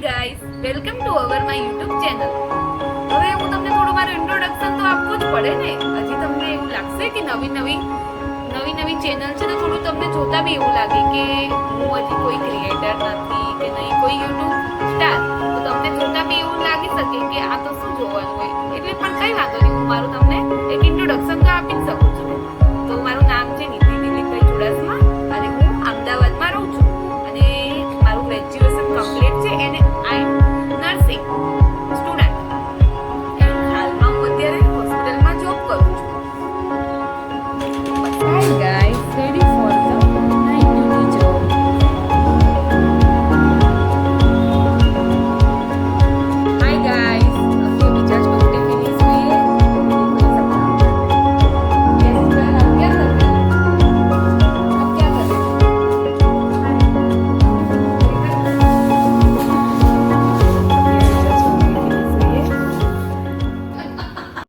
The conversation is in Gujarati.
Guys, welcome to our my YouTube channel. હવે હું તમને થોડું મારું ઇન્ટ્રોડક્શન તો આપવું જ પડે ને. હજી તમને એવું લાગશે કે નવી ચેનલ છે તો થોડું તમને જોતા બી એવું લાગે કે હું હજી કોઈ ક્રિએટર નથી કે નહીં કોઈ યુટ્યુબ સ્ટાર, તો તમને જોતા બી એવું લાગી શકે કે આ તો શું જોવાનું હોય. એટલે પણ કઈ વાંધો નહીં, હું મારું તમને એક ઇન્ટ્રોડક્શન તો આપી જ શકું છું. તો મારું નામ છે નિધિ દિલીપભાઈ ચુડાસમા અને હું અમદાવાદમાં રહું છું અને મારું ગ્રેજ્યુએશન કમ્પ્લીટ છે અને આઈ એમ નર્સિંગ સ્ટુડન્ટ.